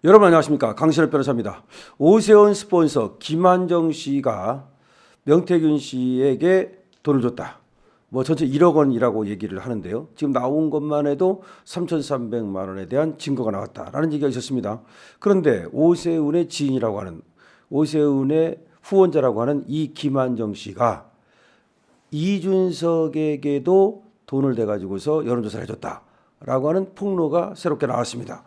여러분 안녕하십니까, 강신업 변호사입니다. 오세훈 스폰서 김한정 씨가 명태균 씨에게 돈을 줬다. 뭐 전체 1억 원이라고 얘기를 하는데요. 지금 나온 것만 해도 3,300만 원에 대한 증거가 나왔다라는 얘기가 있었습니다. 그런데 오세훈의 지인이라고 하는, 오세훈의 후원자라고 하는 이 김한정 씨가 이준석에게도 돈을 대가지고서 여론조사를 해줬다라고 하는 폭로가 새롭게 나왔습니다.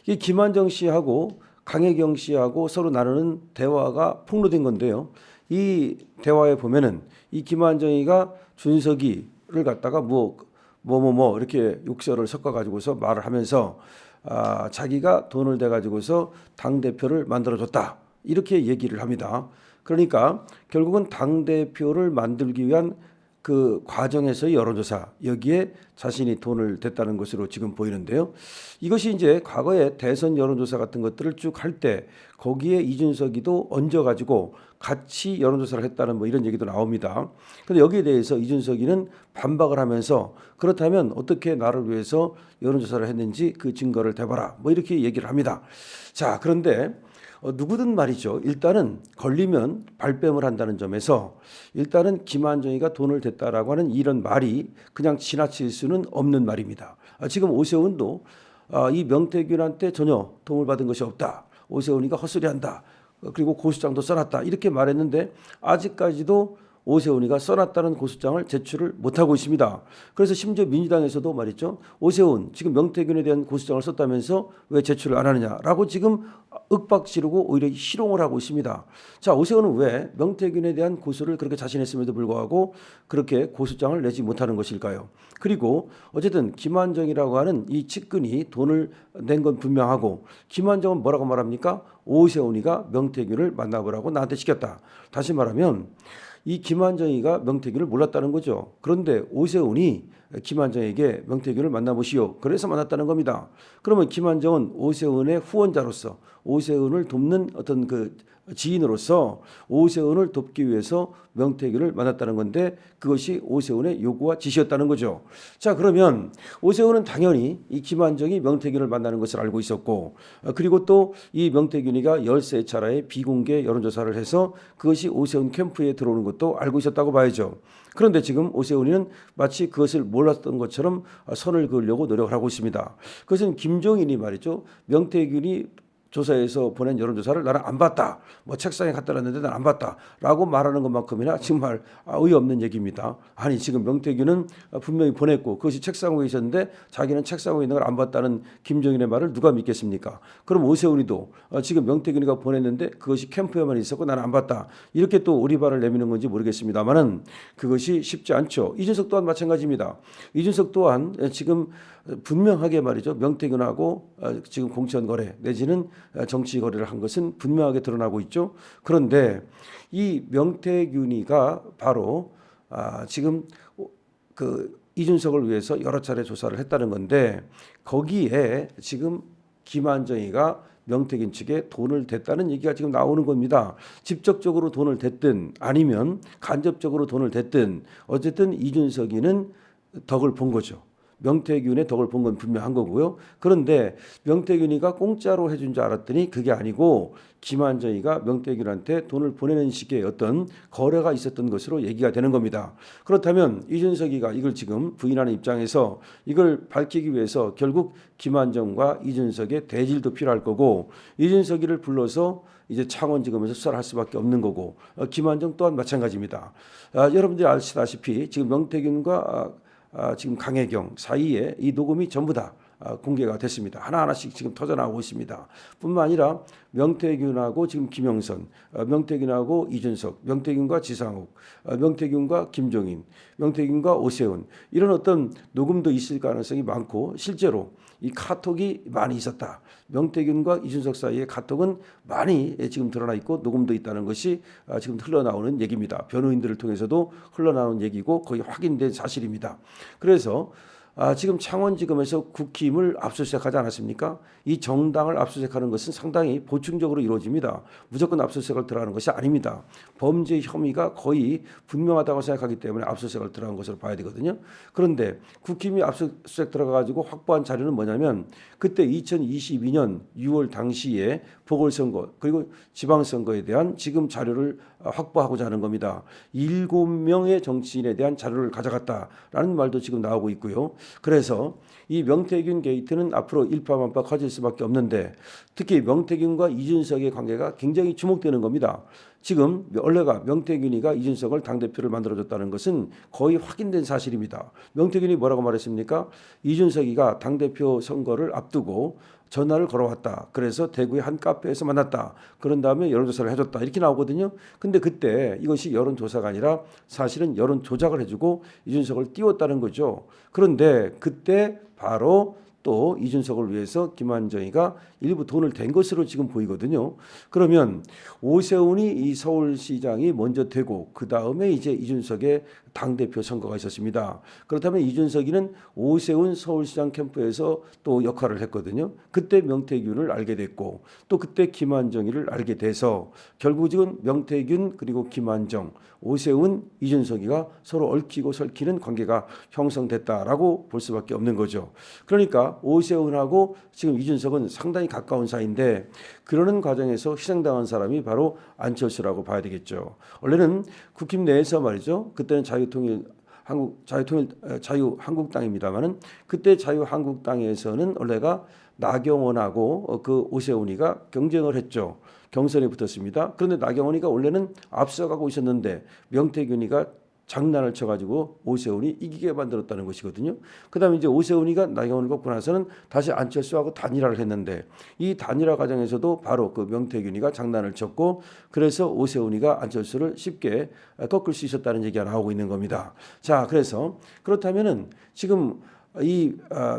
이 김한정 씨하고 강혜경 씨하고 서로 나누는 대화가 폭로된 건데요. 이 대화에 보면은 이 김한정이가 준석이를 갖다가 이렇게 욕설을 섞어가지고서 말을 하면서 자기가 돈을 대가지고서 당대표를 만들어줬다, 이렇게 얘기를 합니다. 그러니까 결국은 당대표를 만들기 위한 그 과정에서의 여론조사, 여기에 자신이 돈을 댔다는 것으로 지금 보이는데요. 이것이 이제 과거에 대선 여론조사 같은 것들을 쭉 할 때 거기에 이준석이도 얹어가지고 같이 여론조사를 했다는 뭐 이런 얘기도 나옵니다. 그런데 여기에 대해서 이준석이는 반박을 하면서 그렇다면 어떻게 나를 위해서 여론조사를 했는지 그 증거를 대봐라, 뭐 이렇게 얘기를 합니다. 자, 그런데 누구든 말이죠. 일단은 걸리면 발뺌을 한다는 점에서 일단은 김한정이가 돈을 댔다라고 하는 이런 말이 그냥 지나칠 수는 없는 말입니다. 지금 오세훈도 이 명태균한테 전혀 도움을 받은 것이 없다, 오세훈이가 헛소리한다, 그리고 고소장도 써놨다, 이렇게 말했는데 아직까지도 오세훈이가 써놨다는 고소장을 제출을 못하고 있습니다. 그래서 심지어 민주당에서도 말이죠, 오세훈 지금 명태균에 대한 고소장을 썼다면서 왜 제출을 안 하느냐라고 지금 윽박 지르고 오히려 희롱을 하고 있습니다. 자, 오세훈은 왜 명태균에 대한 고소를 그렇게 자신했음에도 불구하고 그렇게 고소장을 내지 못하는 것일까요? 그리고 어쨌든 김한정이라고 하는 이 측근이 돈을 낸 건 분명하고, 김한정은 뭐라고 말합니까? 오세훈이가 명태균을 만나보라고 나한테 시켰다. 다시 말하면 이 김한정이가 명태균을 몰랐다는 거죠. 그런데 오세훈이 김한정에게 명태균을 만나보시오, 그래서 만났다는 겁니다. 그러면 김한정은 오세훈의 후원자로서, 오세훈을 돕는 어떤 그 지인으로서 오세훈을 돕기 위해서 명태균을 만났다는 건데 그것이 오세훈의 요구와 지시였다는 거죠. 자, 그러면 오세훈은 당연히 이 김한정이 명태균을 만나는 것을 알고 있었고, 그리고 또 이 명태균이가 13차례의 비공개 여론조사를 해서 그것이 오세훈 캠프에 들어오는 것도 알고 있었다고 봐야죠. 그런데 지금 오세훈이는 마치 그것을 몰랐던 것처럼 선을 그으려고 노력을 하고 있습니다. 그것은 김종인이 말이죠, 명태균이 조사에서 보낸 여론조사를 나는 안 봤다, 뭐 책상에 갖다 놨는데 난 안 봤다라고 말하는 것만큼이나 정말 어이없는 얘기입니다. 아니, 지금 명태균은 분명히 보냈고 그것이 책상 위에 있었는데 자기는 책상 위에 있는 걸 안 봤다는 김종인의 말을 누가 믿겠습니까? 그럼 오세훈이도 지금 명태균이가 보냈는데 그것이 캠프에만 있었고 나는 안 봤다, 이렇게 또 오리발을 내미는 건지 모르겠습니다만은 그것이 쉽지 않죠. 이준석 또한 마찬가지입니다. 이준석 또한 지금 분명하게 말이죠, 명태균하고 지금 공천 거래 내지는 정치 거래를 한 것은 분명하게 드러나고 있죠. 그런데 이 명태균이가 바로 지금 그 이준석을 위해서 여러 차례 조사를 했다는 건데 거기에 지금 김한정이가 명태균 측에 돈을 댔다는 얘기가 지금 나오는 겁니다. 직접적으로 돈을 댔든 아니면 간접적으로 돈을 댔든 어쨌든 이준석이는 덕을 본 거죠. 명태균의 덕을 본 건 분명한 거고요. 그런데 명태균이가 공짜로 해준 줄 알았더니 그게 아니고 김한정이가 명태균한테 돈을 보내는 식의 어떤 거래가 있었던 것으로 얘기가 되는 겁니다. 그렇다면 이준석이가 이걸 지금 부인하는 입장에서 이걸 밝히기 위해서 결국 김한정과 이준석의 대질도 필요할 거고, 이준석이를 불러서 이제 창원지검에서 수사를 할 수밖에 없는 거고, 김한정 또한 마찬가지입니다. 여러분들이 아시다시피 지금 명태균과 지금 강혜경 사이에 이 녹음이 전부 다 공개가 됐습니다. 하나하나씩 지금 터져나오고 있습니다. 뿐만 아니라 명태균하고 지금 김영선, 명태균하고 이준석, 명태균과 지상욱, 명태균과 김종인, 명태균과 오세훈, 이런 어떤 녹음도 있을 가능성이 많고 실제로 이 카톡이 많이 있었다, 명태균과 이준석 사이의 카톡은 많이 지금 드러나 있고 녹음도 있다는 것이 지금 흘러나오는 얘기입니다. 변호인들을 통해서도 흘러나오는 얘기고 거의 확인된 사실입니다. 그래서 지금 창원지검에서 국힘을 압수수색하지 않았습니까? 이 정당을 압수수색하는 것은 상당히 보충적으로 이루어집니다. 무조건 압수수색을 들어가는 것이 아닙니다. 범죄 혐의가 거의 분명하다고 생각하기 때문에 압수수색을 들어간 것으로 봐야 되거든요. 그런데 국힘이 압수수색 들어가가지고 확보한 자료는 뭐냐면 그때 2022년 6월 당시에 보궐선거 그리고 지방선거에 대한 지금 자료를 확보하고자 하는 겁니다. 7명의 정치인에 대한 자료를 가져갔다라는 말도 지금 나오고 있고요. 그래서 이 명태균 게이트는 앞으로 일파만파 커질 수밖에 없는데 특히 명태균과 이준석의 관계가 굉장히 주목되는 겁니다. 지금 원래가 명태균이가 이준석을 당대표를 만들어줬다는 것은 거의 확인된 사실입니다. 명태균이 뭐라고 말했습니까? 이준석이가 당대표 선거를 앞두고 전화를 걸어왔다. 그래서 대구의 한 카페에서 만났다. 그런 다음에 여론조사를 해줬다. 이렇게 나오거든요. 근데 그때 이것이 여론조사가 아니라 사실은 여론 조작을 해주고 이준석을 띄웠다는 거죠. 그런데 그때 바로 또 이준석을 위해서 김한정이가 일부 돈을 댄 것으로 지금 보이거든요. 그러면 오세훈이 이 서울시장이 먼저 되고 그 다음에 이제 이준석의 당대표 선거가 있었습니다. 그렇다면 이준석이는 오세훈 서울시장 캠프에서 또 역할을 했거든요. 그때 명태균을 알게 됐고 또 그때 김한정이를 알게 돼서 결국은 명태균 그리고 김한정, 오세훈, 이준석이가 서로 얽히고 설키는 관계가 형성됐다라고 볼 수밖에 없는 거죠. 그러니까 오세훈하고 지금 이준석은 상당히 가까운 사이인데 그러는 과정에서 희생당한 사람이 바로 안철수라고 봐야 되겠죠. 원래는 국힘 내에서 말이죠. 그때는 자유한국당입니다만은 그때 자유한국당에서는 원래가 나경원하고 그 오세훈이가 경쟁을 했죠. 경선에 붙었습니다. 그런데 나경원이가 원래는 앞서가고 있었는데 명태균이가 장난을 쳐가지고 오세훈이 이기게 만들었다는 것이거든요. 그다음에 이제 오세훈이가 나경원을 꺾고 나서는 다시 안철수하고 단일화를 했는데 이 단일화 과정에서도 바로 그 명태균이가 장난을 쳤고 그래서 오세훈이가 안철수를 쉽게 꺾을 수 있었다는 얘기가 나오고 있는 겁니다. 자, 그래서 그렇다면은 지금 이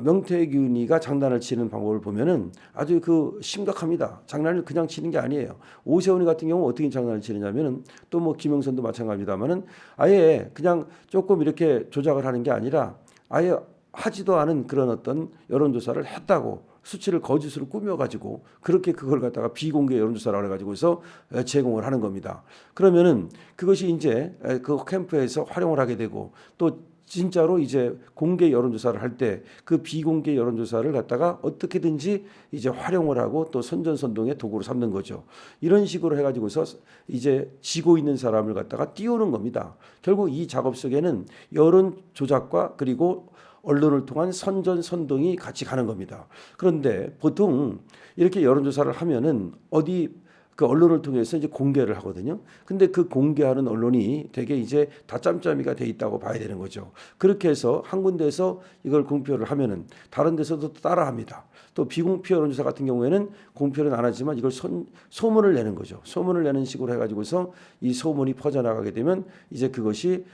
명태균이가 장난을 치는 방법을 보면은 아주 그 심각합니다. 장난을 그냥 치는 게 아니에요. 오세훈이 같은 경우 어떻게 장난을 치느냐면은 또 뭐 김영선도 마찬가지입니다만은 아예 그냥 조금 이렇게 조작을 하는 게 아니라 아예 하지도 않은 그런 어떤 여론조사를 했다고 수치를 거짓으로 꾸며가지고 그렇게 그걸 갖다가 비공개 여론조사라고 해가지고서 제공을 하는 겁니다. 그러면은 그것이 이제 그 캠프에서 활용을 하게 되고 또 진짜로 이제 공개 여론조사를 할 때 그 비공개 여론조사를 갖다가 어떻게든지 이제 활용을 하고 또 선전선동의 도구로 삼는 거죠. 이런 식으로 해가지고서 이제 지고 있는 사람을 갖다가 띄우는 겁니다. 결국 이 작업 속에는 여론 조작과 그리고 언론을 통한 선전선동이 같이 가는 겁니다. 그런데 보통 이렇게 여론조사를 하면은 어디 그 언론을 통해서 이제 공개를 하거든요. 근데 그 공개하는 언론이 되게 이제 다 짬짬이가 돼 있다고 봐야 되는 거죠. 그렇게 해서 한 군데에서 이걸 공표를 하면은 다른 데서도 따라합니다. 또 비공표 여론조사 같은 경우에는 공표는 안 하지만 이걸 소문을 내는 거죠. 소문을 내는 식으로 해가지고서 이 소문이 퍼져나가게 되면 이제 그것이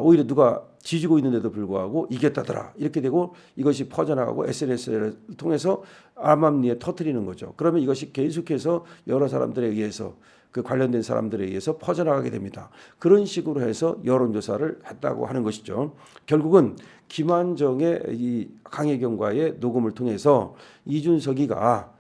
오히려 누가 지지고 있는데도 불구하고 이겼다더라 이렇게 되고 이것이 퍼져나가고 SNS를 통해서 암암리에 터뜨리는 거죠. 그러면 이것이 계속해서 여러 사람들에 의해서 그 관련된 사람들에 의해서 퍼져나가게 됩니다. 그런 식으로 해서 여론조사를 했다고 하는 것이죠. 결국은 김한정의 이 강혜경과의 녹음을 통해서 이준석이가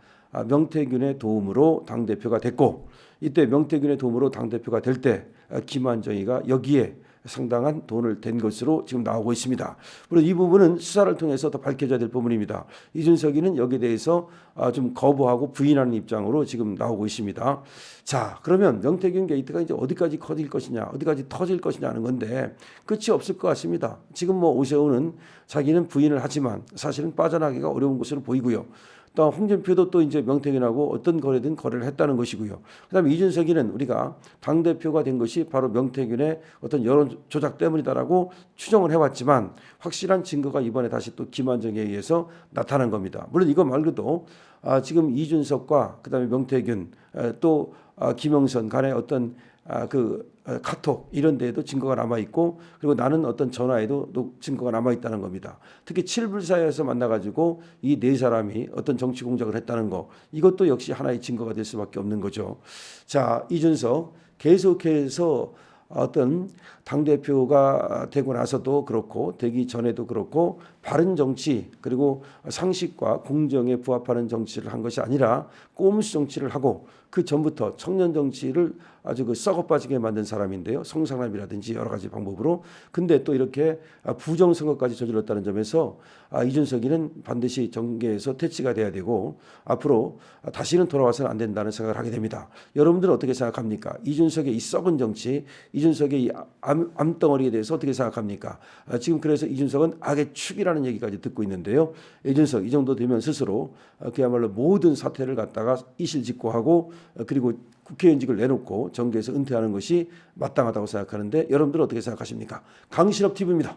명태균의 도움으로 당대표가 됐고 이때 명태균의 도움으로 당대표가 될 때 김한정이가 여기에 상당한 돈을 댄 것으로 지금 나오고 있습니다. 물론 이 부분은 수사를 통해서 더 밝혀져야 될 부분입니다. 이준석이는 여기에 대해서 좀 거부하고 부인하는 입장으로 지금 나오고 있습니다. 자, 그러면 명태균 게이트가 이제 어디까지 커질 것이냐, 어디까지 터질 것이냐 하는 건데 끝이 없을 것 같습니다. 지금 뭐 오세훈은 자기는 부인을 하지만 사실은 빠져나가기가 어려운 것으로 보이고요. 또 홍준표도 또 이제 명태균하고 어떤 거래든 거래를 했다는 것이고요. 그다음에 이준석이는 우리가 당 대표가 된 것이 바로 명태균의 어떤 여론 조작 때문이다라고 추정을 해왔지만 확실한 증거가 이번에 다시 또 김한정에 의해서 나타난 겁니다. 물론 이거 말고도 지금 이준석과 그다음에 명태균 또 김영선 간의 어떤 그 카톡 이런 데에도 증거가 남아 있고 그리고 나는 어떤 전화에도 증거가 남아 있다는 겁니다. 특히 칠불사에서 만나가지고 이 네 사람이 어떤 정치 공작을 했다는 거 이것도 역시 하나의 증거가 될 수밖에 없는 거죠. 자, 이준석 계속해서 어떤 당대표가 되고 나서도 그렇고 되기 전에도 그렇고 바른 정치 그리고 상식과 공정에 부합하는 정치를 한 것이 아니라 꼼수 정치를 하고 그 전부터 청년 정치를 아주 그 썩어 빠지게 만든 사람인데요. 성상납이라든지 여러 가지 방법으로. 근데 또 이렇게 부정선거까지 저질렀다는 점에서 이준석이는 반드시 정계에서 퇴치가 돼야 되고 앞으로 다시는 돌아와서는 안 된다는 생각을 하게 됩니다. 여러분들은 어떻게 생각합니까? 이준석의 이 썩은 정치, 이준석의 이 암덩어리에 대해서 어떻게 생각합니까? 지금 그래서 이준석은 악의 축이라는 얘기까지 듣고 있는데요. 이준석 이 정도 되면 스스로 그야말로 모든 사태를 갖다가 이실직고하고 그리고 국회의원직을 내놓고 정계에서 은퇴하는 것이 마땅하다고 생각하는데 여러분들은 어떻게 생각하십니까? 강신업 TV입니다.